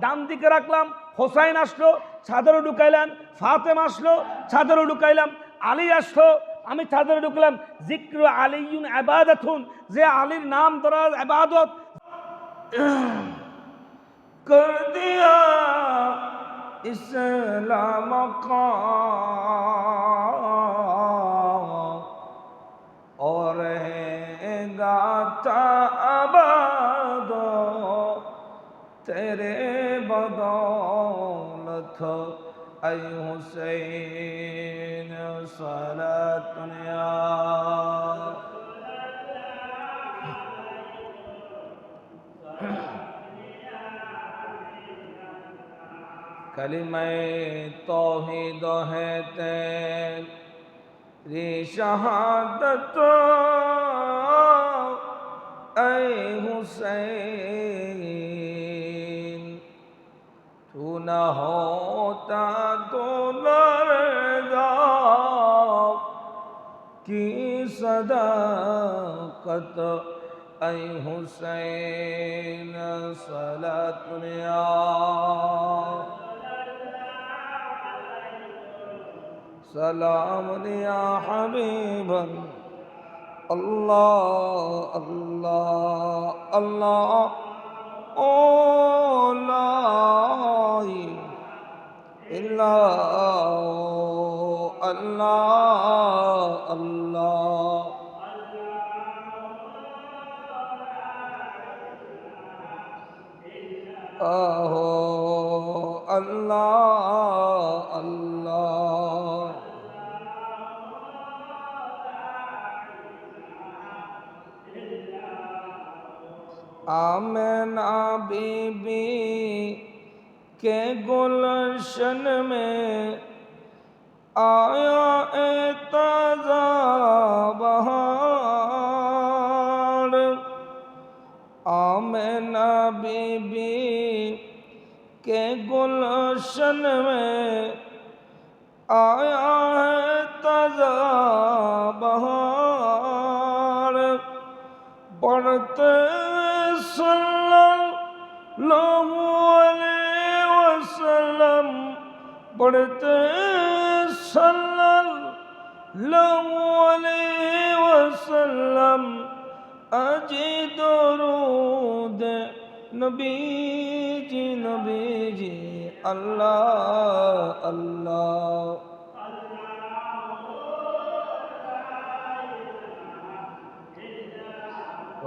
ডান দিকে রাখলাম, হোসাইন আসলো, চাদরে ঢুকাইলাম, ফাতেমা আসলো, চাদরে ঢুকাইলাম, আলী আসলো, আমি চাদরে ঢুকলাম। জিক্রু আলিয়ুন ইবাদাতুন, যে আলীর নাম ধরা ইবাদত কর দিয়া ইসলাম কা और रहेगा आबाद तेरे बदौलत ऐ हुसैन सलातुन या कलिमे तौहीद है तेरी शहादत ऐ हुसैन, तू न होता तो लरज़ा की सदाकत ऐ हुसैन सलातुन या सलाम या हबीबन अल्लाह अल्लाह अल्लाह ओ ला इल्लल्लाह अल्लाह अल्लाह आहो अल्लाह अल्लाह आमना बीबी के गुलशन में आया ए ताज़ा बहार, आमना बीबी के गुलशन में आया है ताज़ा बहार, बढ़ते सल्लल्लाहु अलैहि वसल्लम, बढ़ते सल्लल्लाहु अलैहि वसल्लम, अजी दरूद नबी जी अल्लाह अल्लाह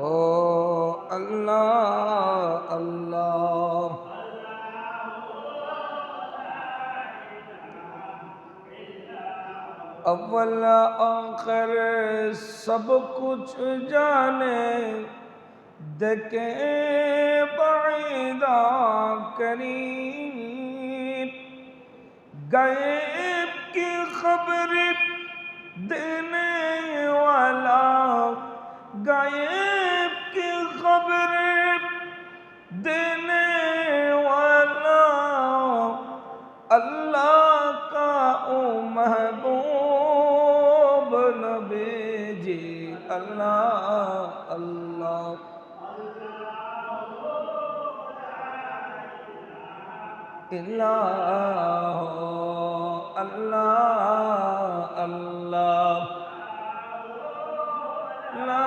ओ अल्लाह अल्लाह अव्वल आखिर सब कुछ जाने, देखे बईदा करीब, गैब की खबर देने वाला, गैब की खबर देने वाला, अल्लाह का ओ महबूब नबी जी अल्लाह अल्लाह इल्लाह अल्लाह अल्लाह ला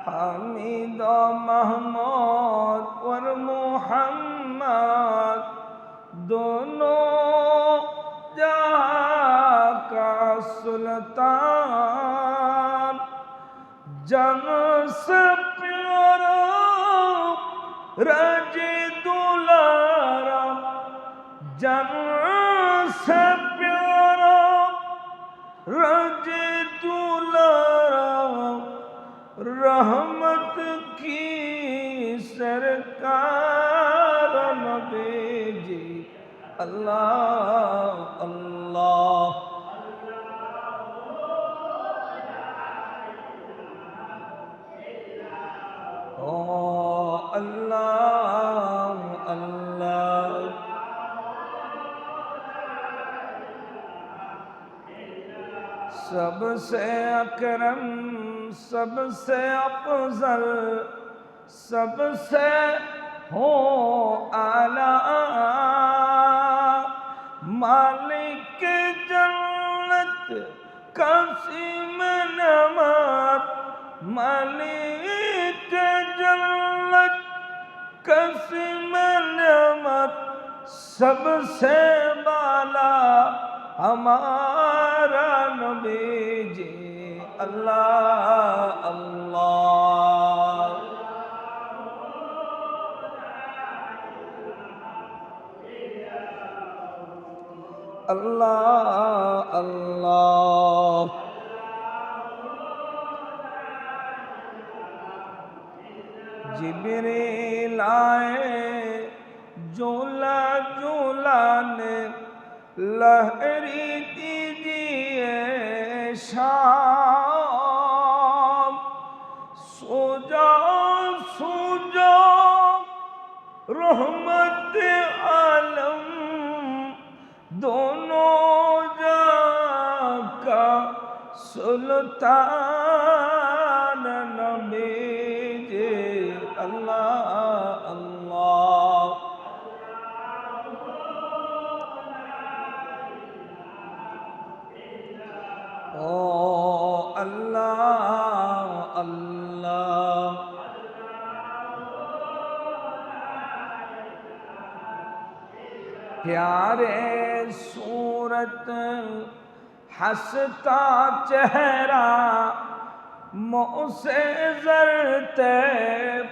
हामिद महमूद और मुहम्मद दोनों जहां का सुल्तान, जंग से प्यारा राजे दुलारा, जंग से प्यारा राजे दुलारा, रहमत की सरकार नबी जी अल्लाह अल्लाह ओ अल्लाह अल्लाह सबसे अकरम सबसे अफजल सबसे हो आला, मालिक जन्नत कासिम नमात, मालिक जन्नत कासिम नमात, सबसे बाला हमारा नबी जी। अल्लाह अल्लाह अल्लाह अल्लाह। जिब्रील आए झूला झूलाने, लहरी दीजिए शाम, सो जाओ रहमत आलम, दोनों जहां का सुल्तान नबी जी। अल्लाह अल्लाह ओ अल्लाह अल्लाह। प्यारे सूरत हंसता चेहरा, मुँह से जरते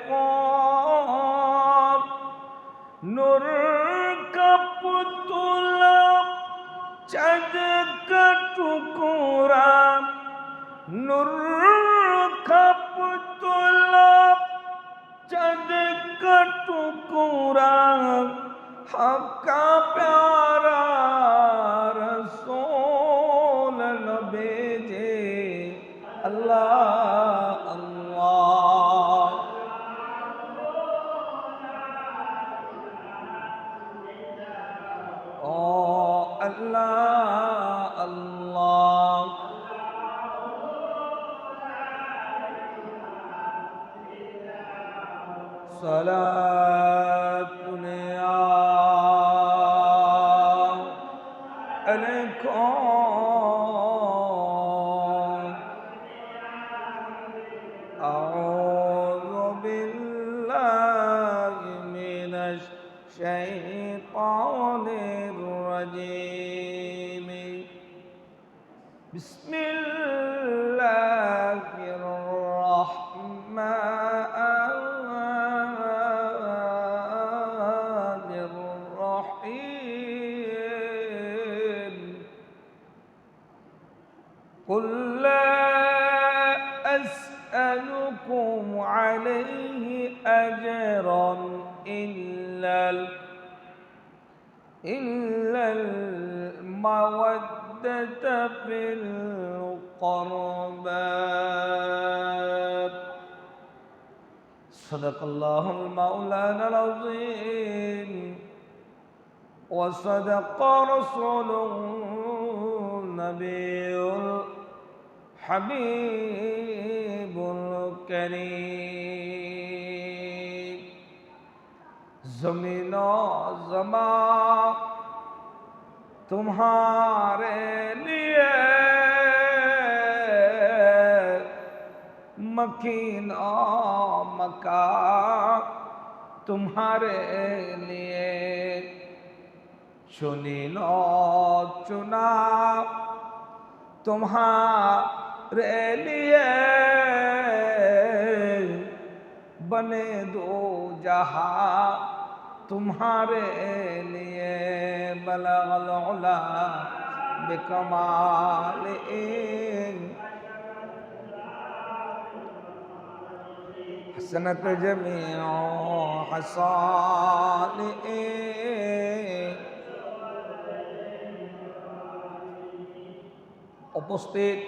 पाँव, नूर का पुतला चज का टुकड़ा, नूर का पुतला चज का टुकड़ा, हक्का प्यारा रसूल नबी जी। अल्लाह अल्लाह ओ अल्लाह अल्लाह। सलातुने अऊज़ु बिल्लाहि मिनश शैतानिर रजीम। बिस्मिल्लाहिर रहमानिर रहीम। कुल ला अस्अलुकुम अलैहि अजरन इल्लल मवद्दत फिल क़ुरबा। सदक़ल्लाहुल मौलाना अज़ीम व सदक़ रसूलुन नबियुल हबीबुल करीम। ज़मीन ज़मान तुम्हारे लिए, मकीना मकान तुम्हारे लिए, चुनिनो चुना तुम्हारे लिए, बने दो जहां तुम्हारे लिए। बलगल उला बिकमालिही, हसनत जमीउ हसानिही। उपस्थित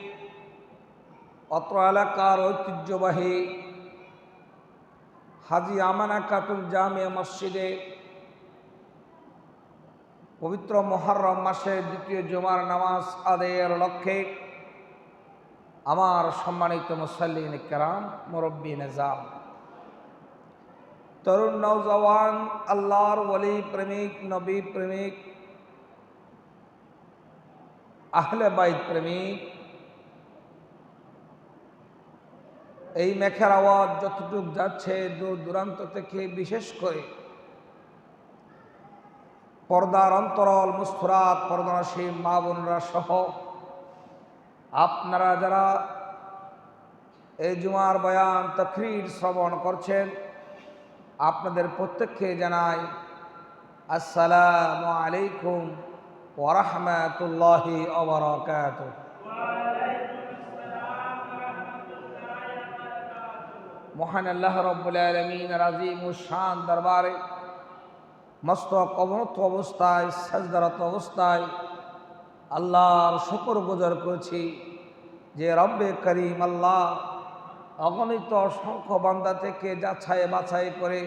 অত্র এলাকার ঐতিহ্যবাহী হাজী আমানা খাতুন জামিয়া মসজিদে পবিত্র মুহররম মাসের দ্বিতীয় জুমার নামাজ আদায়ের লক্ষ্যে আমার সম্মানিত মুসাল্লিন কিরাম, মুরব্বী নিজাম, তরুণ নওজওয়ান, আল্লাহর ওলি প্রেমিক, নবী প্রেমিক, আহলে বাইত প্রেমিক, এই মেঘের আওয়াজ যতটুক যাচ্ছে দূর দূরান্ত থেকে, বিশেষ করে পর্দার অন্তরাল মুস্ফুরাত পর্দানসীম মা বোনরা সহ আপনারা যারা এই জুমার বয়ান তাকরীর শ্রবণ করছেন, আপনাদের প্রত্যেককে জানাই আসসালামু আলাইকুম ওয়া রাহমাতুল্লাহি ওয়া বারাকাতুহু। মহান আল্লাহ রাব্বুল আলামিন আজিমুশ শান দরবারে মস্তক অবনত অবস্থায়, সাজদারত অবস্থায় আল্লাহর শুকর গুজার করছি যে রব্বে করিম আল্লাহ অগণিত অসংখ্য বান্দা থেকে যাচাই বাছাই করে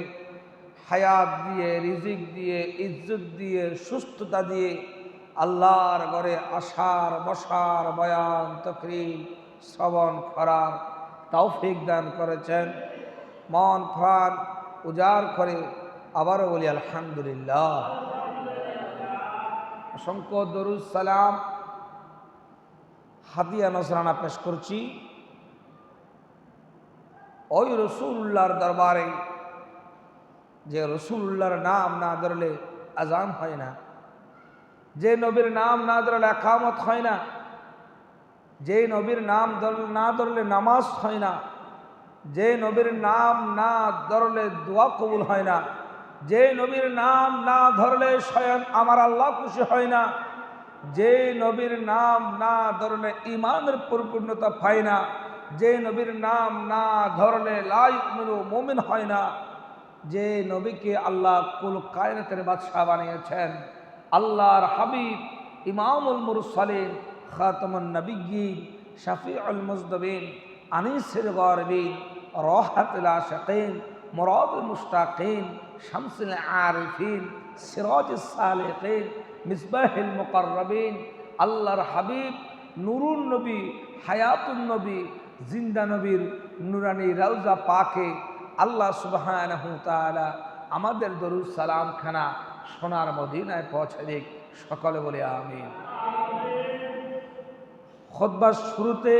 হায়াত দিয়ে, রিজিক দিয়ে, ইজ্জত দিয়ে, সুস্থতা দিয়ে আল্লাহর ঘরে আসার, বসার, বয়ান তাকরীর শ্রবণ করার তৌফিক দান করেছেন। মন প্রাণ উজাড় করে আবারও বলি আলহামদুলিল্লাহ। অসংখ্য দরুদ সালাম হাদিয়া নজরানা পেশ করছি ওই রসুল্লাহর দরবারে যে রসুল্লাহর নাম না ধরলে আজান হয় না, যে নবীর নাম না ধরলে একামত হয় না, যে নবীর নাম না ধরলে নামাজ হয় না, যে নবীর নাম না ধরলে দোয়া কবুল হয় না, যে নবীর নাম না ধরলে স্বয়ং আমার আল্লাহ খুশি হয় না, যে নবীর নাম না ধরলে ইমানের পরিপূর্ণতা পায় না, যে নবীর নাম না ধরলে লা ইউমিনু মুমিন হয় না, যে নবীকে আল্লাহ কুল কায়নাতের বাদশাহ বানিয়েছেন, আল্লাহর হাবিব, ইমামুল মুরসালিন, খাতামুন নবিয়্যিন, শাফিউল মুজনবিন, আনিসুল গারিবিন, রাহাতুল আশিকিন, মুরাদুল মুশতাকিন, শামসুল আরিফিন, সিরাজুস সালিকিন, মিসবাহুল মুকাররবিন, আল্লাহর হাবিব, নুরুন নবী, হায়াতুন নবী, জিন্দা নবীর নুরানি রওজা পাকে আল্লাহ সুবহানাহু ওয়া তাআলা আমাদের দরুদ সালাম খানা সোনার মদিনায় পৌঁছে দিক। সকলে বলে আমিন। খুতবার শুরুতে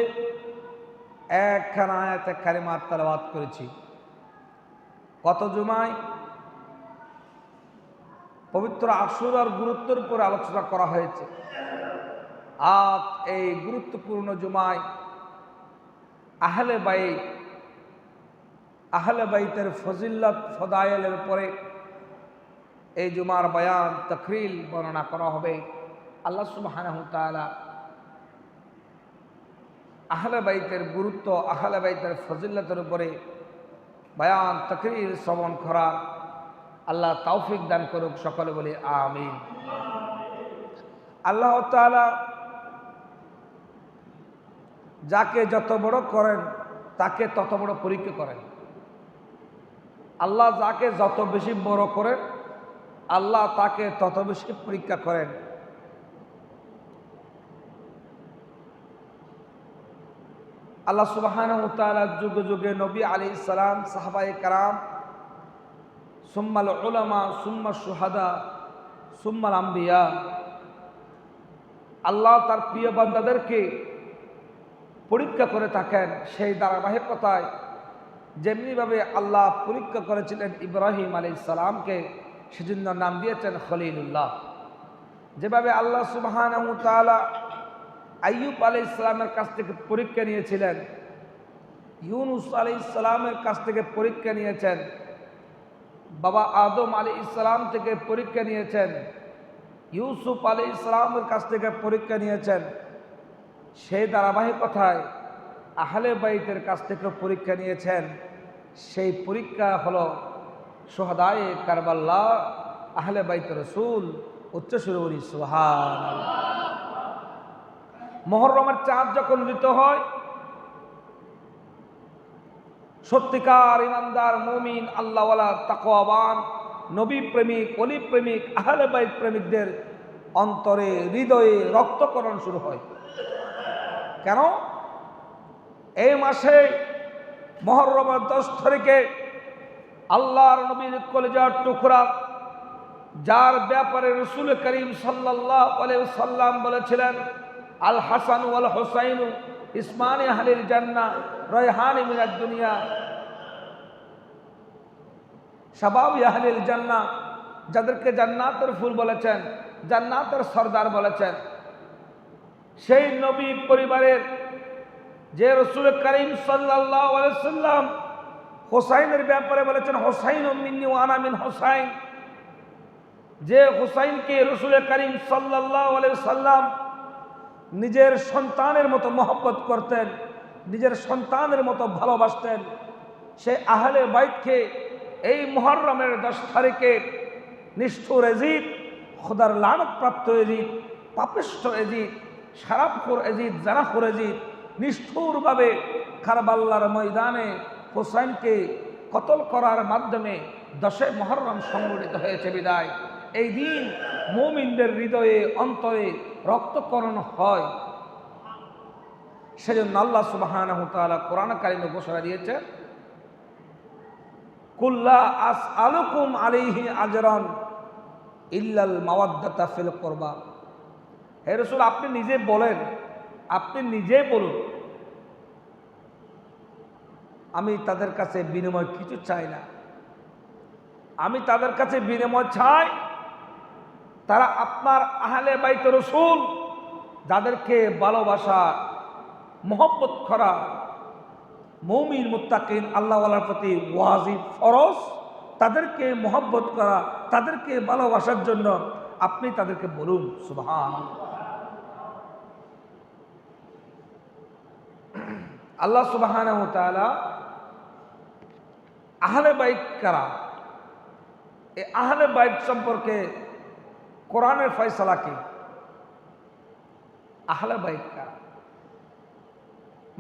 একখানা আয়াতে কারিমা তেলাওয়াত করেছি। গত জুমায় পবিত্র আশুরার গুরুত্বের উপর আলোচনা করা হয়েছে। আজ এই গুরুত্বপূর্ণ জুমায় আহলে বাইতের ফজিলত ফদায়েলের উপরে এই জুমার বয়ান তাকরীর বর্ণনা করা হবে। আল্লাহ সুবহানাহু ওয়া তাআলা আহলে বাইতের গুরুত্ব, আহলে বাইতের ফজিলতের উপরে বয়ান তাকরীর শ্রবণ করার আল্লাহ তৌফিক দান করুক। সকলে বলি আমিন। আল্লাহ তাআলা যাকে যত বড় করেন তাকে তত বড় পরীক্ষা করেন। আল্লাহ যাকে যত বেশি বড় করেন আল্লাহ তাকে তত বেশি পরীক্ষা করেন। আল্লাহ সুবহানাহু ওয়া তাআলা যুগে যুগে নবী আলাইহিস সালাম, সাহাবায়ে কেরাম, সুম্মাল উলামা, সুম্মা শুহাদা, সুম্মাল আম্বিয়া, আল্লাহ তার প্রিয় বান্দাদেরকে পরীক্ষা করে থাকেন। সেই ধারাবাহিকতায় যেমনিভাবে আল্লাহ পরীক্ষা করেছিলেন ইব্রাহিম আলাইহিস সালামকে, সেজন্য নাম দিয়েছেন খলিলুল্লাহ। যেভাবে আল্লাহ সুবহানাহু ওয়া তাআলা আইয়ুব আলাইহিস সালামের কাছ থেকে পরীক্ষা নিয়েছিলেন, ইউনুস আলাইহিস সালামের কাছ থেকে পরীক্ষা নিয়েছেন, বাবা আদম আলাইহিস সালাম থেকে পরীক্ষা নিয়েছেন, ইউসুফ আলাইহিস সালামের কাছ থেকে পরীক্ষা নিয়েছেন, সেই ধারাবাহিকতায় আহলে বাইতের কাছ থেকে পরীক্ষা নিয়েছেন। সেই পরীক্ষা হলো শুহাদায়ে কারবাল্লাহ, আহলে বাইত রাসূল। উচ্চস্বরে সুবহানাল্লাহ। মুহররমের চাঁদ যখন উদিত হয়, সত্যিকার ইমানদার মুমিন, আল্লাহওয়ালা, তাকওয়াবান, নবী প্রেমিক, ওলি প্রেমিক, আহলে বাইত প্রেমিকদের অন্তরে, হৃদয়ে রক্তকরণ শুরু হয়। কেন? এই মাসে মুহররমের 10 তারিখে আল্লাহর নবীর কলিজার টুকরা, যার ব্যাপারে রাসূল করিম সাল্লাল্লাহু আলাইহি ওয়াসাল্লাম বলেছিলেন, আল হাসান ওয়াল হুসাইন ইসমানি আহলিল জান্নাহ রায়হানি মিনাদ দুনিয়া, শাবাব আহলিল জান্নাহ, যাদেরকে জান্নাতের ফুল বলেছেন, জান্নাতের সরদার বলেছেন। সেই নবী পরিবারের যে রাসূল করিম সাল্লাল্লাহু আলাইহি ওয়াসাল্লাম হুসাইনের ব্যাপারে বলেছেন, হুসাইন মিন্নি ওয়া আনা মিন হুসাইন, যে হুসাইনকে রাসূল করিম সাল্লাল্লাহু আলাইহি ওয়াসাল্লাম নিজের সন্তানের মতো মহব্বত করতেন, নিজের সন্তানের মতো ভালোবাসতেন, সে আহলে বাইতকে এই মুহররমের 10 তারিখে নিষ্ঠুর এজিদ, খোদার লানত প্রাপ্ত এজিদ, পাপিষ্ঠ এজিদ, শারাবখোর এজিদ, জানাখোর এজিদ নিষ্ঠুরভাবে কারবালার ময়দানে হুসাইনকে কতল করার মাধ্যমে 10 মুহররম সংগঠিত হয়েছে। বিদায় এই দিন মুমিনদের হৃদয়ে অন্তরে রক্তকরণ হয়। সেজন্য আল্লাহ সুবহানাহু ওয়া তাআলা কোরআন কারিমে ঘোষণা দিয়েছে, কুল্লা আসআলুকুম আলাইহি আজরান ইল্লাল মাওয়াদ্দাতা ফিল কুরবা। হে রাসূল, আপনি নিজে বলেন, আপনি নিজে বলুন, আমি তাদের কাছে বিনিময় কিছু চাই না। আমি তাদের কাছে বিনিময় চাই, তারা আপনার আহলে বাইত রাসূল, যাদেরকে ভালোবাসা, মহব্বত করা, মুমিন মুত্তাকিন আল্লাহওয়ালার প্রতি ওয়াজিব ফরজ, তাদেরকে মহব্বত করা, তাদেরকে ভালোবাসার জন্য আপনি তাদেরকে বলুন সুবহানাল্লাহ। আল্লাহ সুবহানাহু ওয়া তাআলা আহলে বাইত কারা, এই আহলে বাইত সম্পর্কে কোরআনের ফয়সালা কি? আহলে বাইত কারা?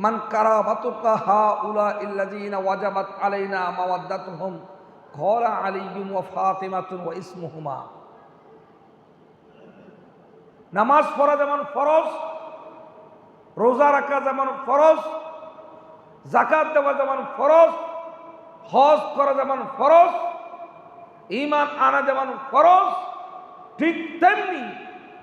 মান কারাবাতুকা হাউলা ইল্লাযিনা ওয়াজাবাত আলাইনা মাওয়াদ্দাতুহুম ক্বালা আলিয়্যুন ওয়া ফাতিমাতুন ওয়া ইসমুহুমা। নামাজ পড়া যেমন ফরজ, রোজা রাখা যেমন ফরজ, যাকাত দেওয়া যেমন ফরজ, হজ করা যেমন ফরজ, ঈমান আনা যেমন ফরজ, ঠিক তেমনি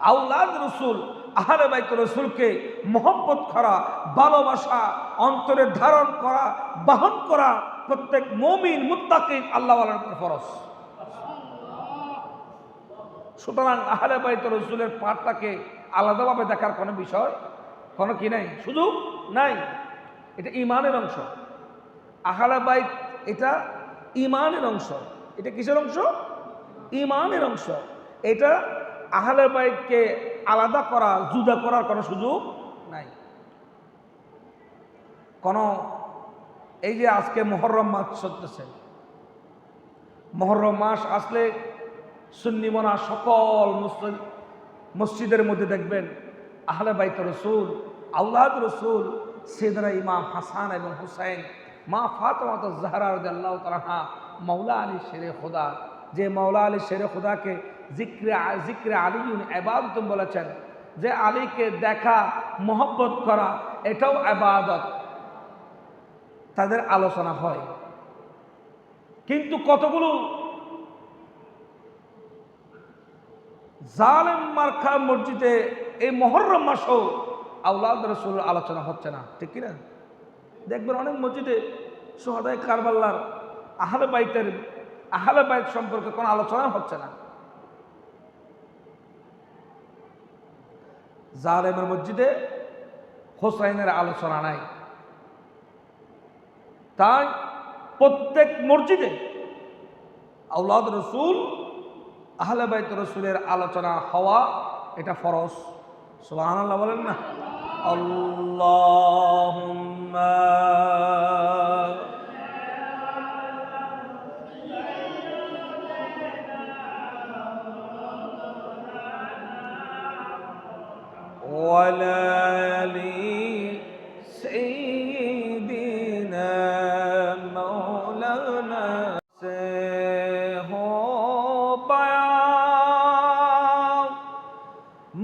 আওলাদ রাসূল, আহলে বাইত রাসূলকে মহব্বত করা, ভালোবাসা অন্তরে ধারণ করা, বহন করা প্রত্যেক মুমিন মুত্তাকিন আল্লাহওয়ালার উপর ফরজ। সুতরাং আহলে বাইত রাসূলের পাঠটাকে আলাদাভাবে দেখার কোনো বিষয়, কোনো কি নাই, সুযোগ নাই। এটা ঈমানের অংশ। আহলে বাইত এটা ঈমানের অংশ। এটা কিসের অংশ? ঈমানের অংশ। এটা আহলে বাইতকে আলাদা করা, জুদা করার কোনো সুযোগ নাই। কোনো এই যে আজকে মুহররম মাস চলতেছে, মুহররম মাস আসলে সুন্নি মোনা সকল মসজিদের মধ্যে দেখবেন আহলে বাইত রাসূল, আওলাদ রাসূল, সাইয়েদনা ইমাম হাসান এবং হুসাইন, মা ফাতেমা জাহরা রাদিয়াল্লাহু তাআলা আনহা, মাওলা আলী শেরে খোদা, যে মাওলা আলী শেরে খোদাকে জিক্রে আলিয়ুন ইবাদতুন বলেছেন, যে আলীকে দেখা, মহব্বত করা এটাও ইবাদত, তাদের আলোচনা হয়। কিন্তু কতগুলো জালেম মার্কা মসজিদে এই মুহররম মাসেও আওলাদ রাসূলের আলোচনা হচ্ছে না, ঠিক কিনা? দেখবেন অনেক মসজিদে শুহাদায়ে কারবালার আহলে বাইত সম্পর্কে কোনো আলোচনা হচ্ছে না। জালেমের মসজিদে হোসাইনের আলোচনা নাই। তাই প্রত্যেক মসজিদে আওলাদ রাসূল, আহলে বাইত রাসূলের আলোচনা হওয়া এটা ফরজ। সুবহানাল্লাহ বলেন না? আল্লাহুম্মা ওয়ালা আলি সাইয়্যিদিনা মাওলানা সে হো পায়া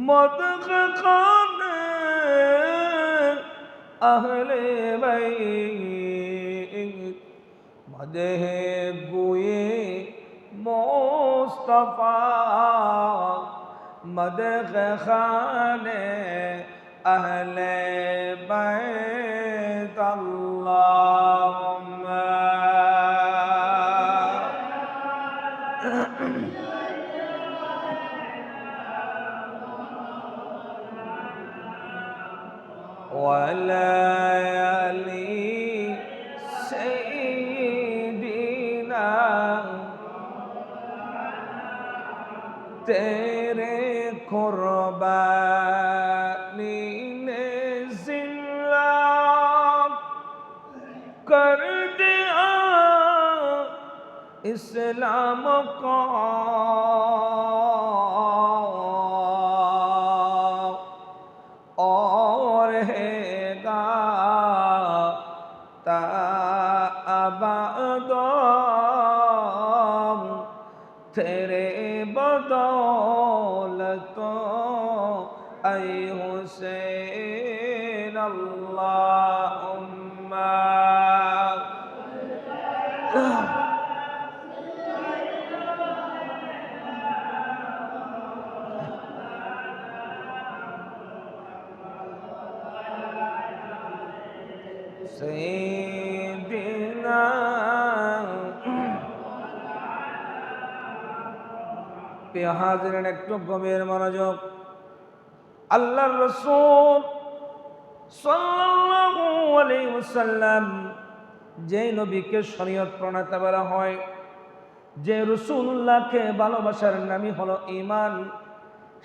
মদখান আহলে বাইত মদহে গুই मुस्तफा मदह खाने अहले बैत अल्लाहुम्मा वला अली सय्यिदीना तेरे कुर्बानी ने जिंदा कर दिया इस्लाम को और हैगा ताअबादो तेरे बदौलत ऐ हुसैन अल्लाहुम्मा सैयदना প্রিয় হাজিরিন, একটু গভীর মনোযোগ। আল্লাহর রাসূল সাল্লাল্লাহু আলাইহি ওয়াসাল্লাম যে নবীকে শরীয়ত প্রণেতা বলা হয়, যে রাসূলুল্লাহকে ভালোবাসার নামই হলো ঈমান,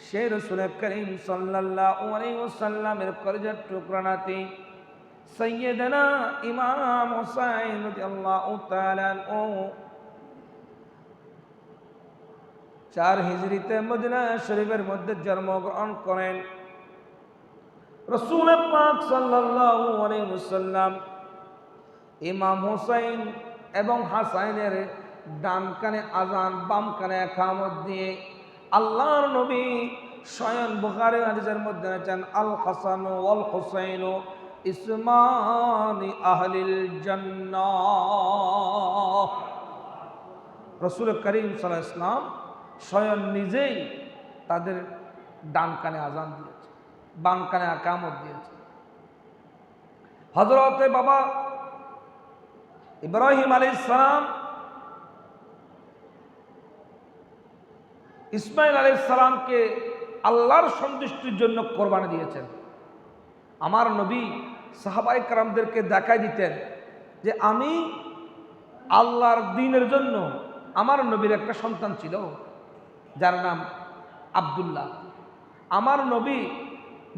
সেই রাসূল করিম সাল্লাল্লাহু আলাইহি ওয়াসাল্লামের কলিজার টুকরা নাতি সৈয়দনা ইমাম হুসাইন রাদিয়াল্লাহু তাআলা আনহু 4 হিজরিতে মদিনা শরীফের মধ্যে জন্মগ্রহণ করেন। রাসূল পাক সাল্লাল্লাহু আলাইহি ওয়াসাল্লাম ইমাম হুসাইন এবং হাসাইনের ডান কানে আজান, বাম কানে ইকামত দিয়ে আল্লাহর নবী স্বয়ং বুখারী হাদিসের মধ্যে আছেন, আল হাসান ওয়াল হুসাইন ইসমানি আহলিল জান্নাহ। রাসূল করিম সাল্লাল্লাহু আলাইহি ওয়াসাল্লাম স্বয়ং নিজেই তাদের ডান কানে আজান দিয়েছে, বাম কানে ইকামত দিয়েছে। হযরতে বাবা ইব্রাহিম আলাইহিস সালাম, ইসমাইল আলাইহিস সালামকে আল্লাহর সন্তুষ্টির জন্য কোরবানি দিয়েছেন। আমার নবী সাহাবায়ে কেরামদেরকে দেখাই দিতেন যে আমি আল্লাহর দ্বীনের জন্য, আমার নবীর একটা সন্তান ছিল যার নাম আব্দুল্লাহ। আমার নবী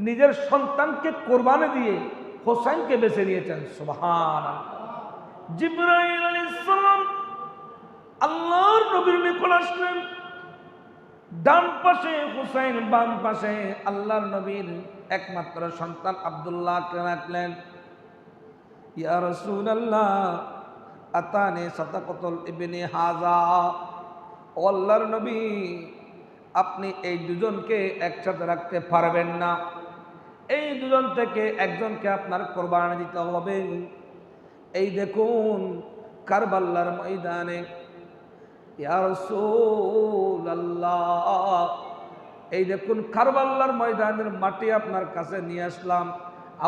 নিজের সন্তানকে কোরবানি দিয়ে হোসাইনকে বেছে নিয়েছেন। সুবহানাল্লাহ। জিবরাইল আলাইহিস সালাম আল্লাহর নবীর নিকট আসলেন, ডান পাশে হুসাইন, বাম পাশে আল্লাহর নবীর একমাত্র সন্তান আব্দুল্লাহকে রাখলেন। ইয়া রাসূলুল্লাহ আতানি সাদাকাতুল ইবনি হাযা, ও আল্লাহর নবী আপনি এই দুজনকে একসাথে রাখতে পারবেন না, এই দুজন থেকে একজনকে আপনার কোরবানি দিতে হবে। এই দেখুন কারবালার ময়দানে, ইয়া রাসূলুল্লাহ এই দেখুন কারবালার ময়দানের মাটি আপনার কাছে নিয়ে আসলাম।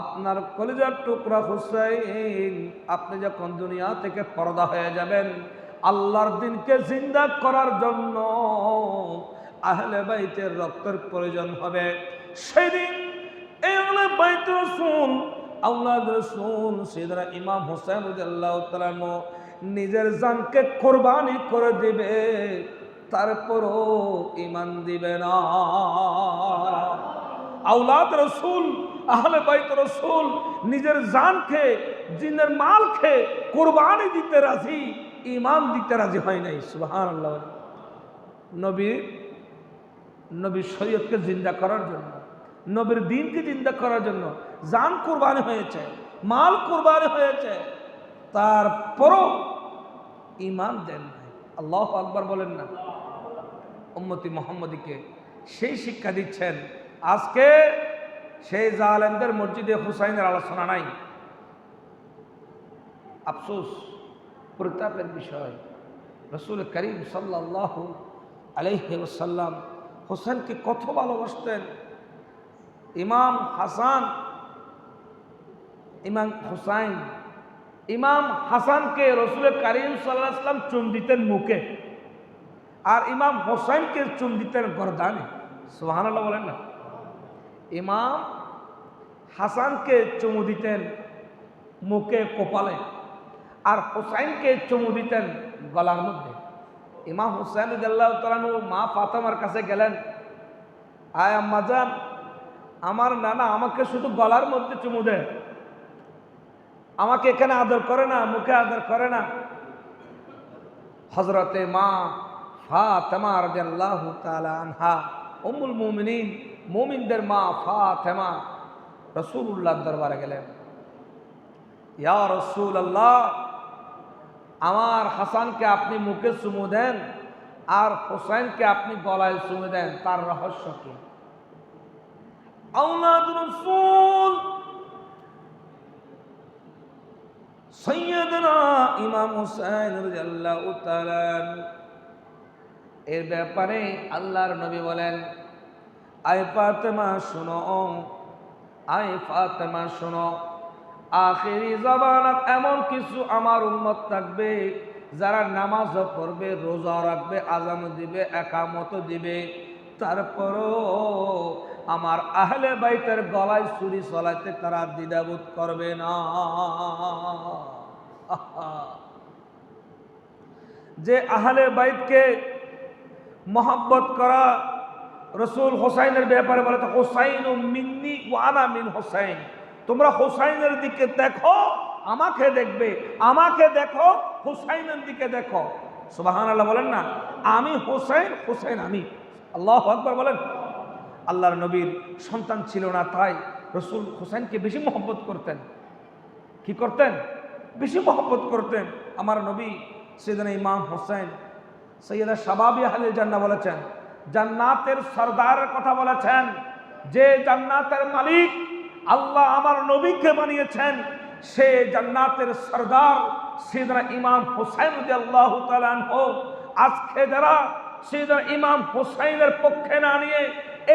আপনার কলিজার টুকরা হুসাইন আপনি যখন দুনিয়া থেকে পর্দা হয়ে যাবেন, আল্লাহর দ্বীনকে জিন্দা করার জন্য আহলে বাইতের রক্তের প্রয়োজন হবে। সেদিন এই আহলে বাইত রাসূল, আওলাদ রাসূল সাইয়েদনা ইমাম হুসাইন রাদিয়াল্লাহু তাআলা নিজের জানকে কোরবানি করে দিবে, তারপরও ঈমান দিবে না। আওলাদ রাসূল, আহলে বাইত রাসূল নিজের জানকে, জিনের মালকে কোরবানি দিতে রাজি, ঈমান দিতে রাজি হয় নাই। সুবহানাল্লাহ। নবীর শরীয়তকে জিন্দা করার জন্য, নবীর দ্বীনকে জিন্দা করার জন্য জান কোরবানি হয়েছে, মাল কোরবানি হয়েছে, তারপরও ঈমান দেন নাই। আল্লাহু আকবার বলেন না। উম্মতি মুহাম্মদীকে সেই শিক্ষা দিচ্ছেন। আজকে সেই জালেমদের মসজিদে হুসাইনের আলোচনা নাই। আফসোস, পরিতাপের বিষয়। রাসূল করিম সাল্লাল্লাহু আলাইহি ওয়াসাল্লাম হোসেনকে কত ভালোবাসতেন। ইমাম হাসান, ইমাম হুসাইন, ইমাম হাসানকে রসুল কারীম সাল্লাল্লাহু আলাইহি ওয়াসাল্লাম চুম দিতেন মুখে, আর ইমাম হোসেনকে চুম দিতেন গর্দানে। সুবহানাল্লাহ বলেন না। ইমাম হাসানকে চুমু দিতেন মুখে, কপালে, আর হোসাইনকে চুমু দিতেন গলার মধ্যে। ইমাম হুসাইন রাদিয়াল্লাহু তাআলা আনহু মা ফাতেমার কাছে গেলেন, আয় আম্মাজান, আমার নানা আমাকে শুধু গলার মধ্যে চুমু দেয়, আমাকে এখানে আদর করে না, মুখে আদর করে না। হযরতে মা ফাতেমা রাদিয়াল্লাহু তাআলা আনহা, উম্মুল মুমিনিন, মুমিনদের মা ফাতেমা রাসূলুল্লাহর দরবারে গেলেন, ইয়া রাসূলুল্লাহ, আমার হাসানকে আপনি মুখে চুমু দেন আর হোসেনকে আপনি গলায় চুমু দেন, তার রহস্য কি? আওলাদ রাসূল সাইয়্যিদনা ইমাম হুসাইন রাদিয়াল্লাহু তাআলা এর ব্যাপারে আল্লাহর নবী বলেন, আয় ফাতেমা শোনো, আয় ফাতেমা শোনো, আখিরি জামানাত এমন কিছু আমার উম্মত থাকবে যারা নামাজও পড়বে, রোজা রাখবে, আযান দিবে, একামত দিবে, তারপরও আমার আহলে বাইতের গলায় ছুরি চলাইতে তারা দ্বিধাবোধ করবে না। যে আহলে বাইতকে মহব্বত করা, রসুল হোসাইনের ব্যাপারে বলে তো হোসাইন মিন্নি ওয়া আনা মিন হোসাইন, তোমরা হোসাইনের দিকে দেখো, আমাকে দেখবে, আমাকে দেখো, হোসাইনের দিকে দেখো। সুবহানাল্লাহ বলেন না। আমি হোসাইন, হোসাইন আমি। আল্লাহু আকবার বলেন। আল্লাহর নবীর সন্তান ছিল না, তাই রসুল হোসাইনকে বেশি মহব্বত করতেন। কি করতেন? বেশি মহব্বত করতেন। আমার নবী সাইয়েদনা ইমাম হোসেন সৈয়দা শাবাবি আহলে জান্নাহ বলেছেন, জান্নাতের সরদারের কথা বলেছেন, যে জান্নাতের মালিক আল্লাহ আমার নবীকে বানিয়েছেন, সে জান্নাতের সরদার সাইয়েদনা ইমাম হোসেন রাদিয়াল্লাহু তাআলা আনহু। আজকে যারা সাইয়েদনা ইমাম হোসেনের পক্ষে না নিয়ে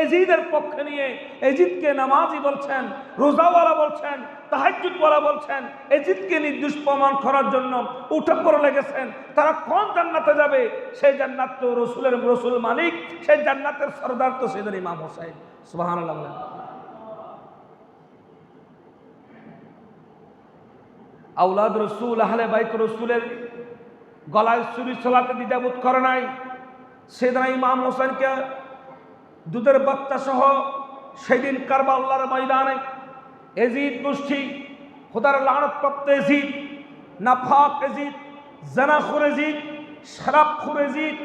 এজিদের পক্ষে নিয়ে এজিদকে নামাজি বলছেন, রোজাওয়ালা বলছেন, তাহাজ্জুদওয়ালা বলছেন, এজিদকে নির্দোষ প্রমাণ করার জন্য উঠে পড়ে লেগেছেন, তারা কোন জান্নাতে যাবে? সেই জান্নাত তো রসুলের রসুল মালিক, সেই জান্নাতের সরদার তো সাইয়েদনা ইমাম হোসেন। সুবহানাল্লাহ বলেন। আওলাদ রসুল, আহলে বাইত রসুলের গলায় ছুরি চলাতে দ্বিধাবোধ করে নাই। সাইয়েদনা ইমাম হোসেনকে দুধের বাচ্চা সহ সেদিন কারবালার ময়দানে এজিদ গোষ্ঠী, খোদার লানত-প্রাপ্ত এজিদ, নাফাক এজিদ, জানাখোর এজিদ, শরাবখোর এজিদ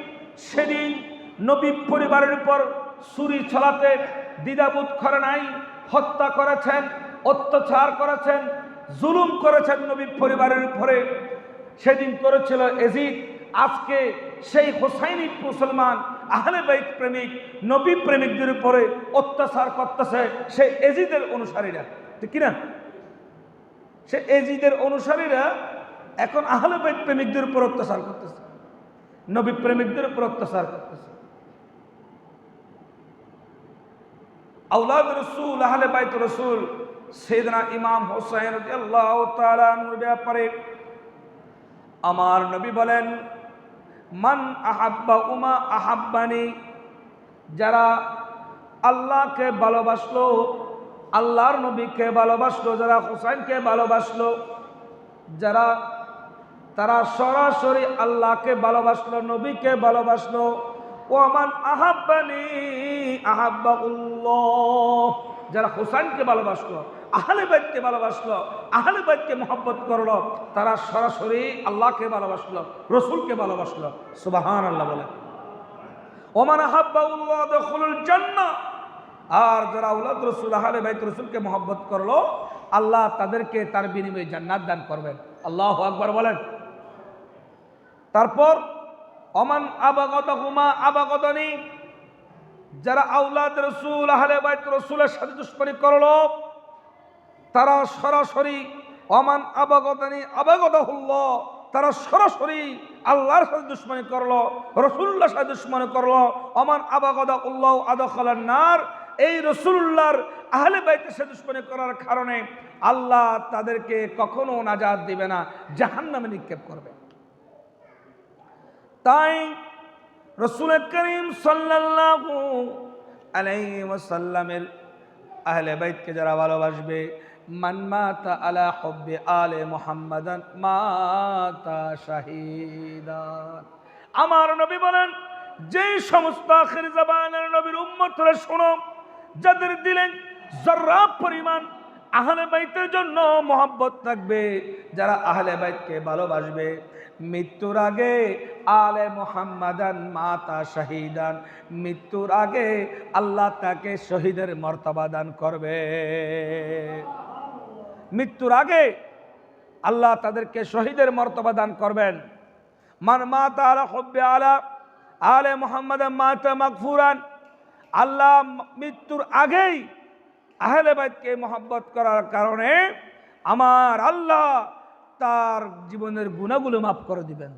সেদিন নবী পরিবারের উপর ছুরি চালাতে দ্বিধাবোধ করে নাই। হত্যা করেছেন, অত্যাচার করেছেন, জুলুম করেছেন নবী পরিবারের উপরে। সেদিন করেছিল এজিদ। আজকে সেই হোসাইনি মুসলমান আহলে বাইত প্রেমিক, নবী প্রেমিকদের উপরে অত্যাচার করতেছে সেই এজিদের অনুসারীরা, ঠিক কিনা? সে এজিদের অনুসারীরা এখন আহলে বাইত প্রেমিকদের উপর অত্যাচার করতেছে, নবী প্রেমিকদের উপর অত্যাচার করতেছে। আওলাদ রসুল, আহলে বাইত রসুল সাইয়েদনা ইমাম হোসেন রাদিয়াল্লাহু তাআলা আনহুর ব্যাপারে আমার নবী বলেন, মান আহাব্বা উমা আহাব্বানি, যারা আল্লাহকে ভালোবাসলো, আল্লাহর নবীকে ভালোবাসলো, যারা হোসেনকে ভালোবাসলো, যারা তারা সরাসরি আল্লাহকে ভালোবাসলো, নবীকে ভালোবাসলো। ওমান আহাব্বানি আহাব্বাহুল্লাহ, যারা হোসেনকে ভালোবাসলো, আহলে বাইতকে ভালোবাসলো, আহলে বাইতকে মহব্বত করলো, তারা সরাসরি আল্লাহকে ভালোবাসলো, রসুলকে ভালোবাসলো। সুবহানাল্লাহ বলে। ওমান আহাব্বাহুল্লাহ দাখালুল জান্নাহ, আর যারা আওলাদ রসুল, আহলে বাইত রসুলকে মহব্বত করলো, আল্লাহ তাদেরকে তার বিনিময়ে জান্নাত দান করবেন। আল্লাহু আকবার বলেন। তারপর ওমান আবাগাদাহুমা আবাগাদানি, যারা আওলাদ রসুল, আহলে বাইত রসুলের সাথে দুশমনী করলো, তারা সরাসরি ওমান আবাগাদানি আবাগাদাহুল্লাহ, তারা সরাসরি আল্লাহর সাথে দুশমনি করলো, রাসূলুল্লাহর সাথে দুশমনি করলো। ওমান আবাগাদা আল্লাহু আদখালান নার, এই রাসূলুল্লাহর আহলে বাইতের সাথে দুশমনি করার কারণে আল্লাহ তাদেরকে কখনো নাজাত দিবে না, জাহান্নামে নিক্ষেপ করবে। তাই রাসূল করিম সাল্লাল্লাহু আলাইহি ওয়াসাল্লামের আহলে বাইতকে যারা ভালোবাসবে, মান মাতা আলা হুব্বি আলে মুহাম্মাদান মাতা শাহীদান। আমার নবী বলেন, যেই সমস্ত আখির জামানার নবীর উম্মতরা শোনো, যাদের দিলে যারা পরিমাণ আহলে বাইতের জন্য মহব্বত থাকবে, যারা আহলে বাইতকে ভালোবাসবে, মৃত্যুর আগে আলে মুহাম্মাদান মাতা শাহীদান, মৃত্যুর আগে আল্লাহ তাকে শহীদের মর্তবা দান করবে। মৃত্যুর আগে আল্লাহ তাদেরকে শহীদের মর্তবা দান করবেন। মান মাতা আলা হুব্বি আলে মুহাম্মাদান মাতা মাগফুরান, আল্লাহ মৃত্যুর আগেই আহলে বাইতকে মহব্বত করার কারণে আমার আল্লাহ তার জীবনের গুনাহগুলো মাফ করে দিবেন।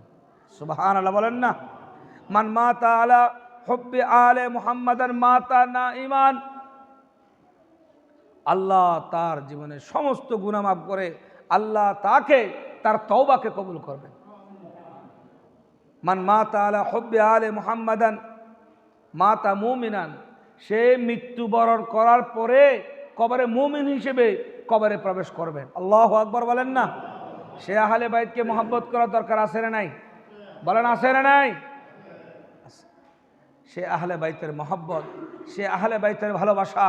সুবহানাল্লাহ বলেন না। মান মাতা আলা হুব্বি আলে মুহাম্মাদান মাতা নাঈমান, আল্লাহ তার জীবনের সমস্ত গুনাহ মাফ করে আল্লাহ তাকে তার তওবাকে কবুল করবেন। মান মাতা আলা হুব্বি আলে মুহাম্মাদান মাতা মুমিনান, সে মৃত্যুবরণ করার পরে কবরে মুমিন হিসেবে কবরে প্রবেশ করবেন। আল্লাহু আকবার বলেন না। সে আহলে বাইতকে মহব্বত করার দরকার আছে না নাই? বলেন আছে না নাই? সে আহলে বাইতের মহব্বত, সে আহলে বাইতের ভালোবাসা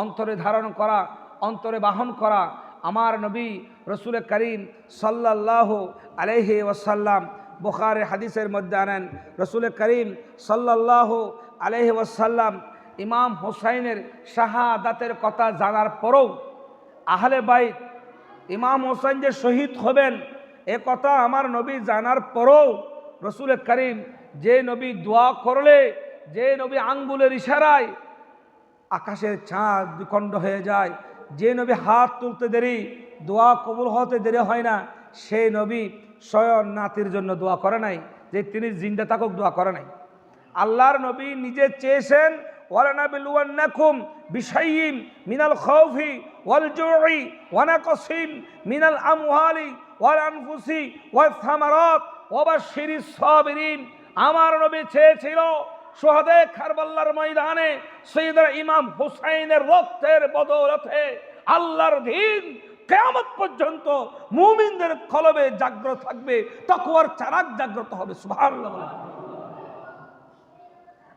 অন্তরে ধারণ করা, অন্তরে বাহন করা আমার নবী রাসূল করিম সাল্লাল্লাহু আলাইহি ওয়াসাল্লাম বুখারী হাদিসের মধ্যে আনেন। রাসূল করিম সাল্লাল্লাহু আলাইহি ওয়াসাল্লাম ইমাম হুসাইনের শাহাদাতের কথা জানার পরেও আহলে বাইত ইমাম হুসাইন যে শহীদ হবেন এ কথা আমার নবী জানার পরেও রাসূল করিম, যে নবী দোয়া করলে, যে নবী আঙ্গুলের ইশারায় আকাশের চাঁদ দ্বিখণ্ড হয়ে যায়, যে নবী হাত তুলতে দেরি দোয়া কবুল হতে দেরি হয় না, সেই নবী স্বয়ং নাতির জন্য দোয়া করে নাই, যে তিনি জিন্দা থাকুক দোয়া করে নাই। আল্লাহর নবী নিজে চেয়েছেন, ওয়ালানাবিলুওয়ান্নাকুম বিশাইইন মিনাল খাউফি ওয়াল জুই ওয়া নাকসিম মিনাল আমওয়ালি ওয়াল আনফুসি ওয়াস সামারাত ওয়া বাশশিরিস সাবিরিন। আমার নবী চেয়েছিল শহীদে কারবালার ময়দানে সৈয়দনা ইমাম হুসাইনের রক্তের বদৌলতে আল্লাহর দ্বীন কিয়ামত পর্যন্ত মুমিনদের কলবে জাগ্রত থাকবে, তাকওয়ার চারাক জাগ্রত হবে। সুবহানাল্লাহ।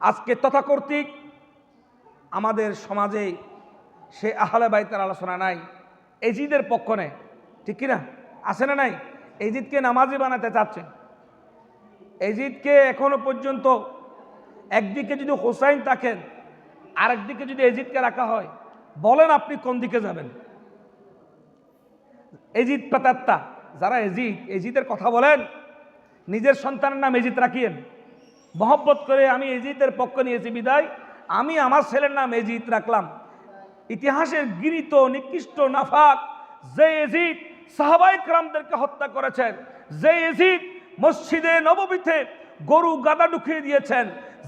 আজকে তথাকর্তৃক আমাদের সমাজে সে আহলে বাইতের আলোচনা নাই, এজিদের পক্ষ নেই, ঠিক কিনা? আছে না নাই? এজিদকে নামাজি বানাতে চাচ্ছেন। এজিদকে এখনো পর্যন্ত একদিকে যদি হোসাইন থাকেন, আরেকদিকে যদি এজিদকে রাখা হয়, বলেন আপনি কোন দিকে যাবেন? এজিদ পেতাত্তা যারা এজিদের কথা বলেন, নিজের সন্তানের নাম এজিদ রাখিয়েন। মহব্বত করে আমি এজিদের পক্ষ নিয়েছি বিদায় আমি আমার ছেলের নাম এজিদ রাখলাম। ইতিহাসের গৃহীত নিকৃষ্ট নাফাক যে এজিদ সাহাবায়ে কেরামদেরকে হত্যা করেছেন, যে এজিদ মসজিদে নববীতে গরু গাদা ঢুকিয়ে দিয়েছেন,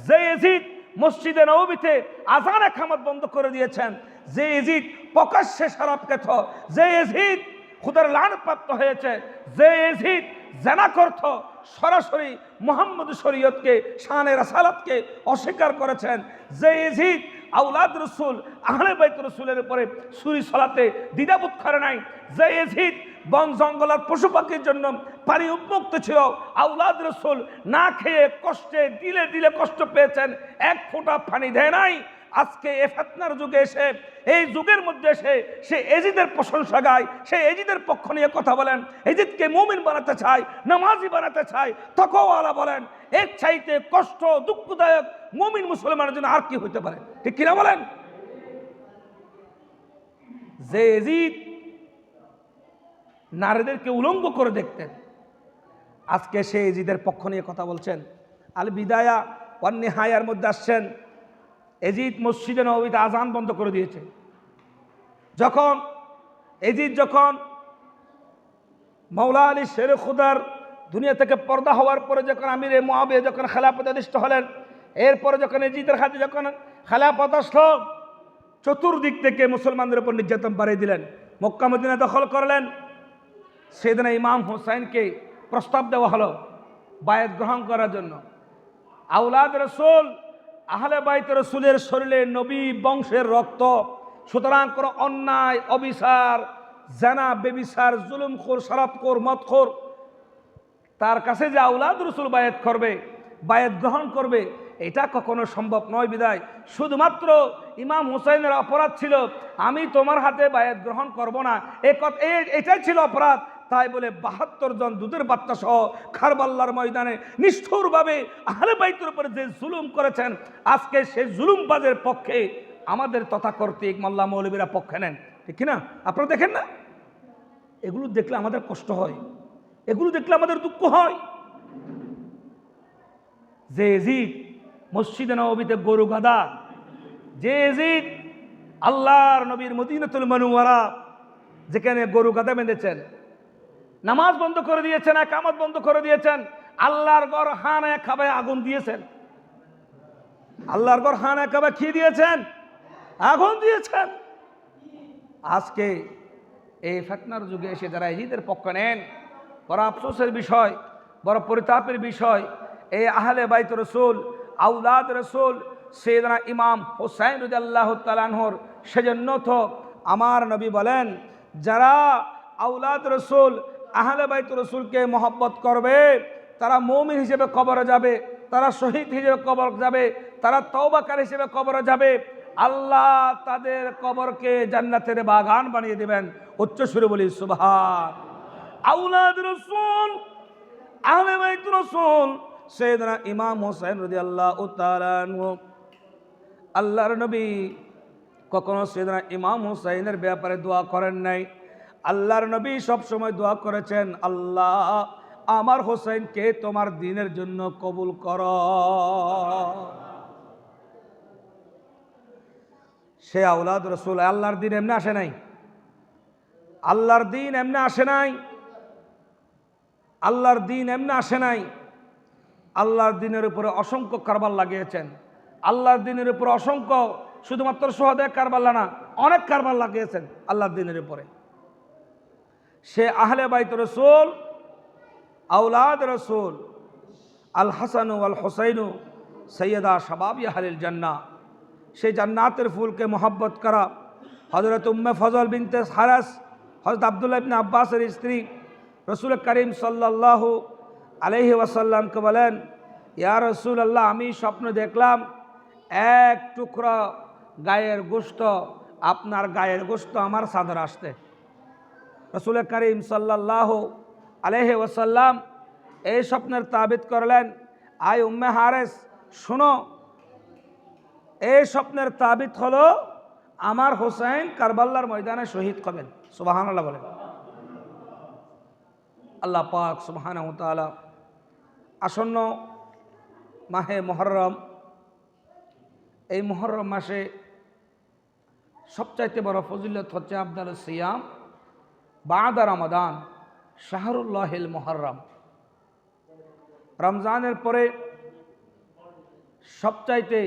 যে এজিদ মসজিদে নববীতে আযান ইকামত বন্ধ করে দিয়েছেন, যে এজিদ প্রকাশ্যে শরাব খেত, যে এজিদ খুদার লানত হয়েছে, যে এজিদ জানা করত, সরাসরি মুহাম্মদ শরীয়তকে শানে রাসালাতকে অস্বীকার করেছেন, যে এজিদ আওলাদ রসুল আহলে বাইত রসুলের উপরে সুরি সলাতে দ্বিধাবোধ করে নাই, যে এজিদ বন জঙ্গলের পশু পাখির জন্য পানি উন্মুক্ত ছিল, আওলাদ রসুল না খেয়ে কষ্টে দিলে দিলে কষ্ট পেয়েছেন, এক ফোঁটা পানি দেয় নাই। আজকে এ ফিতনার যুগে এসে, এই যুগের মধ্যে এসে সে এজিদের প্রশংসা গায়, সে এজিদের পক্ষ নিয়ে কথা বলেন, এজিদকে মুমিন বানাতে চায়, নামাজি বানাতে চায়, তাকওয়াওয়ালা বলেন। এর চাইতে কষ্ট দুঃখদায়ক মুমিন মুসলমানের জন্য আর কি হতে পারে? ঠিক কিনা বলেন? যে এজিদ নারীদেরকে উলঙ্গ করে দেখতেন, আজকে সে এজিদের পক্ষ নিয়ে কথা বলছেন। আল বিদায়া ওয়ান নিহায়ার মধ্যে আসছেন, এজিদ মসজিদে নববীতে আজান বন্ধ করে দিয়েছে। যখন মাওলা আলী শের খুদার দুনিয়া থেকে পর্দা হওয়ার পরে যখন আমির মুআবিয়া যখন খেলাফত অধিষ্ঠিত হলেন, এরপরে যখন ইয়াজিদের হাতে যখন খেলাফত আসলো, চতুর্দিক থেকে মুসলমানদের উপর নির্যাতন বাড়িয়ে দিলেন, মক্কা মদিনা দখল করলেন। সেদিন ইমাম হোসাইনকে প্রস্তাব দেওয়া হলো বায়াত গ্রহণ করার জন্য। আওলাদ রসুল, আহলে বাইত রসুলের শরীরে নবী বংশের রক্ত, সুতরাং কোনো অন্যায়, অবিচার, জানা, বেবিচার, জুলুমখোর, শরাবখোর, মদখোর তার কাছে যে আওলাদ রসুল বায়াত করবে, বায়াত গ্রহণ করবে, এটা কখনো সম্ভব নয়। বিদায় শুধুমাত্র ইমাম হুসাইনের অপরাধ ছিল, আমি তোমার হাতে বায়াত গ্রহণ করব না, এটাই ছিল অপরাধ। তাই বলে ৭২ জন দুধের বাচ্চা সহ কারবালার ময়দানে নিষ্ঠুরভাবে আহলে বাইতের উপরে যে জুলুম করেছেন, আজকে সেই জুলুমবাজের পক্ষে আমাদের তথাকর্তৃক মোল্লা মৌলবীরা পক্ষে নেন, ঠিক কিনা? আপনারা দেখেন না? এগুলো দেখলে আমাদের কষ্ট হয়, এগুলো দেখলে আমাদের দুঃখ হয়। যে এজিদ মসজিদে নববীতে গরু গাদা, যে এজিদ আল্লাহর নবীর মদিনাতুল মুনাওয়ারা যেখানে গরু গাদা বেঁধেছেন, নামাজ বন্ধ করে দিয়েছেন, ইকামত বন্ধ করে দিয়েছেন, আল্লাহর ঘর খানায় কাবায় আগুন দিয়েছেন, আল্লাহর ঘর খানায় কাবায় কি দিয়েছেন? আগুন দিয়েছেন। আজকে এই ফিতনার যুগে এসে যারা এজিদের পক্ষ নেন, বড় আফসোসের বিষয়, বড় পরিতাপের বিষয়। এই আহলে বাইত রসুল, আওলাদ রসুল সাইয়েদনা ইমাম হুসাইন রাদিয়াল্লাহু তাআলা আনহুর, সেজন্য তো আমার নবী বলেন, যারা আওলাদ রসুল, আহলে বাইত রসুলকে মহব্বত করবে, তারা মুমিন হিসেবে কবরে যাবে, তারা শহীদ হিসেবে কবর যাবে, তারা তওবাকারী হিসেবে কবরে যাবে। আল্লাহ তাদের কবরকে জান্নাতের বাগান বানিয়ে দেবেন। উচ্চ সুরে বলি সুবহান। আওলাদ রসুল, আহলে বাইত রসুল সাইয়েদনা ইমাম হুসাইন রাদিয়াল্লাহু তাআলা আনহু, আল্লাহর নবী কখনো সাইয়েদনা ইমাম হুসাইনের ব্যাপারে দোয়া করেন নাই। আল্লাহর নবী সব সময় দোয়া করেছেন, আল্লাহ আমার হোসেনকে তোমার দ্বীনের জন্য কবুল করো। সে আওলাদ রসুল। আল্লাহর দ্বীন এমনি আসে নাই, আল্লাহর দ্বীন এমনি আসে নাই, আল্লাহর দ্বীন এমনি আসে নাই। আল্লাহর দ্বীনের উপরে অসংখ্য কারবার লাগিয়েছেন, আল্লাহর দ্বীনের উপরে অসংখ্য, শুধুমাত্র সোহাদায়ে কারবালা না, অনেক কারবার লাগিয়েছেন আল্লাহর দ্বীনের উপরে। সে আহলে বাইত রসুল, আওলাদ রসুল, আল হাসানু আল হুসাইনু সৈয়দা শাবাবি আহলিল জান্নাহ, সেই জান্নাতের ফুলকে মোহাব্বত করা। হযরত উম্মে ফজল বিনতে হারাস, হযরত আব্দুল্লাহ ইবনে আব্বাসের স্ত্রী, রসুল করিম সাল্লাল্লাহু আলাইহি ওয়াসাল্লামকে বলেন, ইয়া রাসূলুল্লাহ, আমি স্বপ্ন দেখলাম এক টুকরা গায়ের গোশত, আপনার গায়ের গোশত আমার চাদর আসতে। রসুল করিম সাল্লাল্লাহু আলাইহি ওয়াসাল্লাম এই স্বপ্নের তাবিদ করলেন, আয় উম্মে হারেস, শোনো, এই স্বপ্নের তাবিদ হলো আমার হোসেন কারবালার ময়দানে শহীদ হবেন। সুবহানাল্লাহ বলেন। আল্লাহ পাক সুবহানাহু ওয়া তাআলা আসন্ন মাহে মুহররম, এই মুহররম মাসে সবচাইতে বড় ফজিলত হচ্ছে আফদালুস সিয়াম বাদা রমাদান, শাহরুল্লাহিল মুহররম। রমজানের পরে সবচাইতে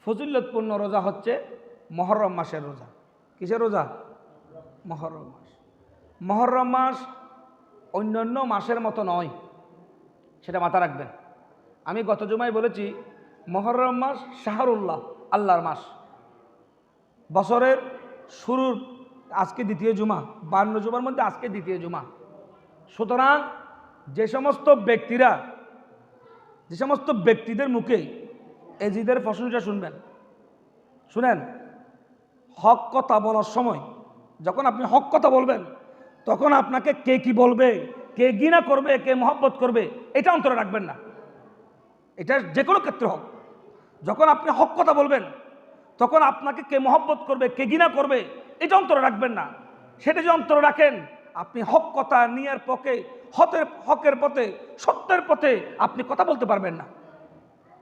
ফজিলতপূর্ণ রোজা হচ্ছে মুহররম মাসের রোজা। কিসের রোজা? মুহররম মাস। মুহররম মাস অন্যান্য মাসের মতো নয়, সেটা মাথা রাখবেন। আমি গত জুমায় বলেছি, মুহররম মাস শাহরুল্লাহ, আল্লাহর মাস। বছরের শুরুর আজকে দ্বিতীয় জুমা, 52 জুমার মধ্যে আজকে দ্বিতীয় জুমা। সুতরাং যে সমস্ত ব্যক্তিদের মুখে এজিদের প্রশংসা শুনবেন, শুনেন, হক কথা বলার সময় যখন আপনি হক কথা বলবেন, তখন আপনাকে কে কি বলবে, কে ঘৃণা করবে, কে মহব্বত করবে, এটা অন্তরে রাখবেন না। এটা যে কোনো ক্ষেত্রে হোক, যখন আপনি হক কথা বলবেন, তখন আপনাকে কে মহব্বত করবে, কে ঘৃণা করবে, এটা অন্তরে রাখবেন না। সেটা যে অন্তরে রাখেন, আপনি হক কথা নিয়ার পক্ষে, হকের পথে, সত্যের পথে আপনি কথা বলতে পারবেন না।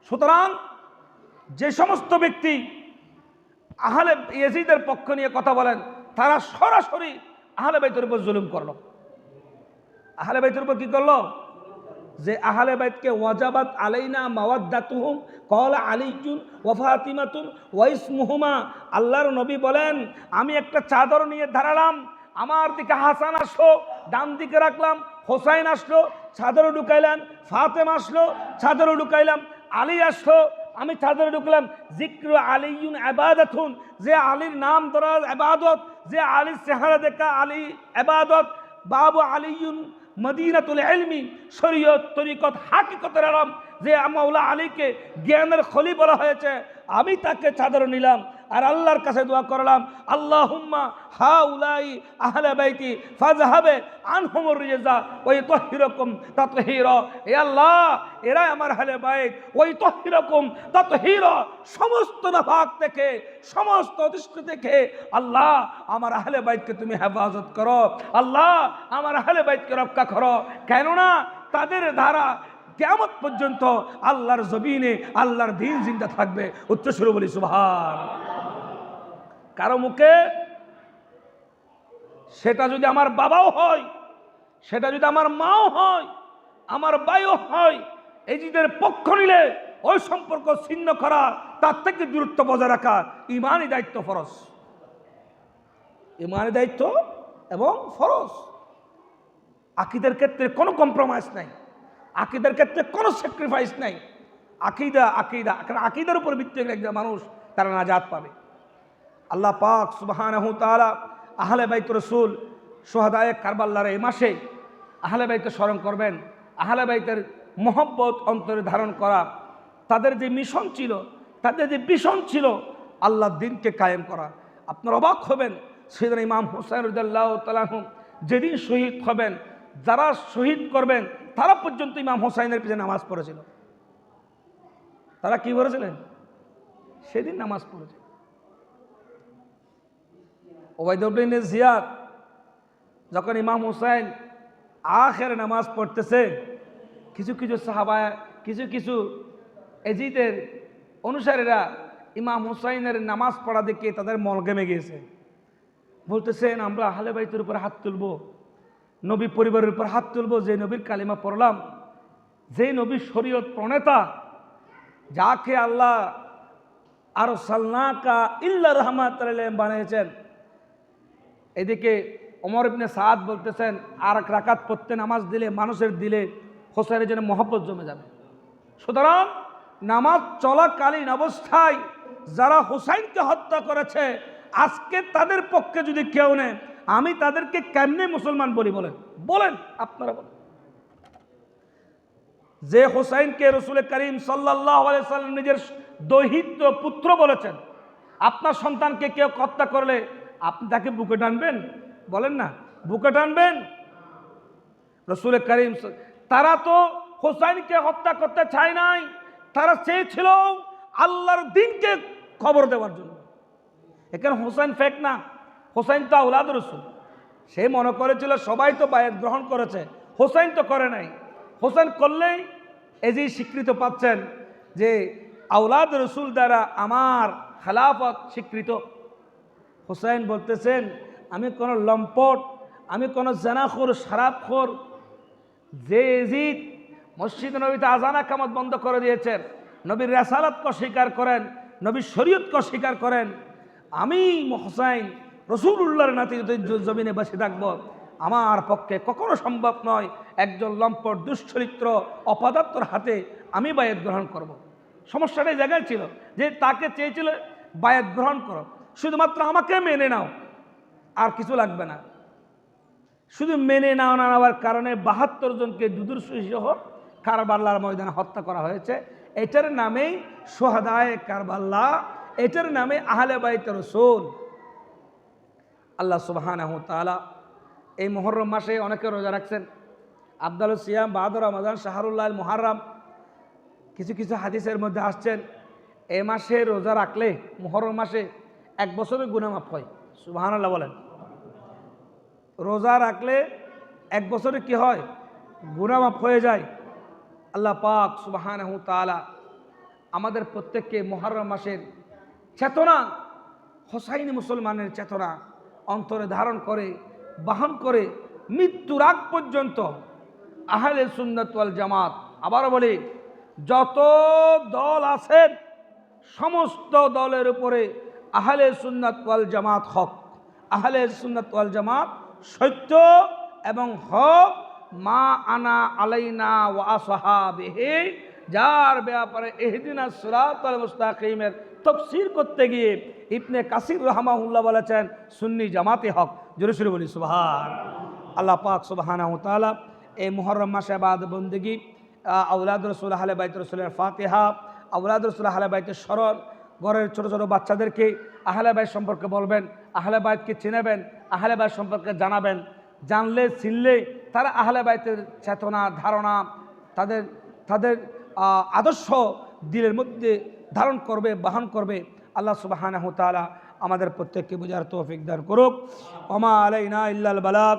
সুতরাং যে সমস্ত ব্যক্তি আহলে ইয়াজিদের পক্ষ নিয়ে কথা বলেন, তারা সরাসরি আহলে বাইতের উপর জুলুম করল। আহলে বাইতের উপর কি করলো? যে আহলে বাইতকে ওয়াজাবাত আলাইনা মাওয়াদ্দাতুহুম ক্বালা আলীউন ওয়া ফাতিমাতুন ওয়া ইসমুহুমা। আল্লাহর নবী বলেন, আমি একটা চাদর নিয়ে দাঁড়ালাম, আমার দিকে হাসান আসলো, ডান দিকে রাখলাম, হোসাইন আসলো, চাদর ঢুকাইলাম, ফাতেমা আসলো, চাদর ঢুকাইলাম, আলী আসলো, আমি চাদরে ঢুকলাম। জিক্রু আলীউন ইবাদাতুন, যে আলীর নাম ধরা ইবাদত, যে আলীর চেহারা দেখা আলী ইবাদত। বাবু আলীউন মদিনাতুল ইলমি, শরীয়ত তরিকত হাকিকতের আলম, যে মাওলা আলীকে জ্ঞানের খলি বলা হয়েছে, আমি তাকে চাদর নিলাম আর আল্লাহর কাছে দোয়া করলাম, আল্লাহুম্মা হাউলাই আহলে বাইতি ফাযহাবে আনহুমুর রিজা ওয়া ইতাহহিরুকুম তাতহীরা। হে আল্লাহ, এরা আমার আহলে বাইত, ওয়া ইতাহহিরুকুম তাতহীরা, সমস্ত নাপাক থেকে, সমস্ত অদৃষ্ট থেকে আল্লাহ আমার আহলে বাইতকে তুমি হেফাজত করো, আল্লাহ আমার আহলে বাইতকে রক্ষা করো। কেননা তাদের দ্বারা কিয়ামত পর্যন্ত আল্লাহর জমিনে আল্লাহর দ্বীন জিন্দা থাকবে। উচ্চস্বরে বলি সুবহান। কারো মুখে সেটা যদি আমার বাবাও হয়, সেটা যদি আমার মাও হয়, আমার ভাইও হয়, এই জিদের পক্ষ নিলে ওই সম্পর্ক ছিন্ন করা, তার থেকে দূরত্ব বজায় রাখা ইমানি দায়িত্ব, ফরজ। ইমানি দায়িত্ব এবং ফরজ। আকীদার ক্ষেত্রে কোনো কম্প্রোমাইজ নাই, আকীদার ক্ষেত্রে কোনো স্যাক্রিফাইস নাই। আকীদা আকীদা, কারণ আকীদার উপর ভিত্তি করে একজন মানুষ তারা নাজাত পাবে। আল্লাহ পাক সুবহানাহু তাআলা আহলে বাইত রাসূল শুহাদায়ে কারবালার এই মাসে আহলে বাইতের স্মরণ করবেন। আহলে বাইতের মহব্বত অন্তরে ধারণ করা, তাদের যে মিশন ছিল, তাদের যে ভিশন ছিল আল্লাহর দ্বীনকে কায়েম করা। আপনারা অবাক হবেন, সাইয়েদনা ইমাম হুসাইন রাদিয়াল্লাহু তাআলা আনহু যেদিন শহীদ হবেন, যারা শহীদ করবেন তারা পর্যন্ত ইমাম হুসাইনের পিছনে নামাজ পড়েছিল। তারা কি করেছিলেন? সেদিন নামাজ পড়েছে। ওবায়দা ইবনে জিয়াদ যখন ইমাম হুসাইন আখের নামাজ পড়তেছে, কিছু কিছু সাহাবা, কিছু কিছু এজিদের অনুসারীরা ইমাম হুসাইনের নামাজ পড়া দেখে তাদের মল গেমে গিয়েছে। বলতেছেন, আমরা আহলে বাইতের উপর হাত তুলব, নবী পরিবারের উপর হাত তুলব, যে নবীর কালিমা পড়লাম, যে নবীর শরীয়ত প্রণেতা, যাকে আল্লাহ আরসালনাকা ইল্লা রাহমাতাল লিল আলামিন বানিয়েছেন। এদিকে ওমর ইবনে সাদ বলতেছেন, আর এক রাকাত পড়তে নামাজ দিলে মানুষের দিলে হোসাইনের জন্য মহব্বত জমে যাবে। সুতরাং নামাজ চলাকালীন অবস্থায় যারা হোসাইনকে হত্যা করেছে, আজকে তাদের পক্ষে যদি কেউ নেয়, আমি তাদেরকে কেমনে মুসলমান বলি? বলেন বলেন, আপনারা বলেন। যে হোসাইনকে রাসূল করিম সাল্লাল্লাহু আলাইহি সাল্লাম নিজের দৌহিত্র পুত্র বলেছেন, আপনার সন্তানকে কেউ হত্যা করলে আপনি তাকে বুকে টানবেন? বলেন না, বুকে টানবেন? রাসূল করিম, তারা তো হোসাইনকে হত্যা করতে চায় নাই, তারা চেয়েছিল আল্লাহর দ্বীনকে খবর দেওয়ার জন্য। এখানে হোসাইন ফেক না, হোসাইন তো আওলাদ রাসূল। সে মনে করেছিল সবাই তো বায়াত গ্রহণ করেছে, হোসাইন তো করে নাই। হোসাইন করলেই এই যে স্বীকৃত পাচ্ছেন যে আওলাদ রাসূল দ্বারা আমার খেলাফত স্বীকৃত। হোসাইন বলতেছেন, আমি কোনো লম্পট, আমি কোনো জানাখোর, শরাবখোর, যে এজিদ মসজিদ নবীতে আযান একামত বন্ধ করে দিয়েছেন, নবীর রিসালাতকে স্বীকার করেন, নবীর শরীয়তকে স্বীকার করেন, আমি হোসাইন রাসূলুল্লাহর নাতি জমিনে বসে থাকবো, আমার পক্ষে কখনো সম্ভব নয় একজন লম্পট, দুশ্চরিত্র, অপদার্থর হাতে আমি বায়াত গ্রহণ করব। সমস্যাটা এই জায়গায় ছিল যে তাকে চেয়েছিল বায়াত গ্রহণ করো, শুধুমাত্র আমাকে মেনে নাও, আর কিছু লাগবে না। শুধু মেনে নাও না নেওয়ার কারণে ৭২ জনকে দুদুরসহ কারবালার ময়দানে হত্যা করা হয়েছে। এটার নামেই শুহাদায়ে কারবালা, এটার নামে আহলে বাইত রাসূল। আল্লাহ সুবহানাহু তাআলা এই মুহররম মাসে অনেকে রোজা রাখছেন। আফদালুস সিয়াম বা'দা রমাদান শাহরুল্লাহিল মুহাররম, কিছু কিছু হাদিসের মধ্যে আসছেন এই মাসে রোজা রাখলে, মুহররম মাসে 1 বছরের গুনাহ মাফ হয়। সুবহানাল্লাহ বলেন। রোজা রাখলে 1 বছরে কি হয়? গুনাহ মাফ হয়ে যায়। আল্লাহ পাক সুবহানাহু তাআলা আমাদের প্রত্যেককে মুহররম মাসের চেতনা, হোসাইনি মুসলমানের চেতনা অন্তরে ধারণ করে, বহন করে মৃত্যুর আগ পর্যন্ত আহলে সুন্নাত ওয়াল জামাত, আবার বলি যত দল আছেন সমস্ত দলের উপরে আহলে সুন্নাত ওয়াল জামাত হক। আহলে সুন্নাত ওয়াল জামাত সত্য এবং হক, মা আনা আলাইনা ওয়া আসহাবিহি, যার ব্যাপারে ইহদিনাস সিরাতাল মুস্তাকিমের তাফসীর করতে গিয়ে ইবনে কাসির রাহমাহুল্লাহ বলেছেন সুন্নি জামাতে হক। জোরে সোরে বলি সুবহান আল্লাহ পাক সুবহানাহু ওয়া তাআলা এই মুহররম মাসে ইবাদত বন্দেগী, আওলাদ রাসূল আহলে বাইত রাসূলের ফাতিহা, আওলাদ রাসূল আহলে বাইতের স্মরণ, ঘরের ছোট ছোট বাচ্চাদেরকে আহলে বাইত সম্পর্কে বলবেন, আহলে বাইতকে চিনাবেন, আহলে বাইত সম্পর্কে জানাবেন। জানলে চিনলে তারা আহলে বাইতের চেতনা ধারণা, তাদের তাদের আদর্শ দিলের মধ্যে ধারণ করবে, বহন করবে। আল্লাহ সুবহানাহু ওয়া তাআলা আমাদের প্রত্যেককে বুঝার তৌফিক দান করুক। ওমা আলাইনা ইল্লাল বালাগ।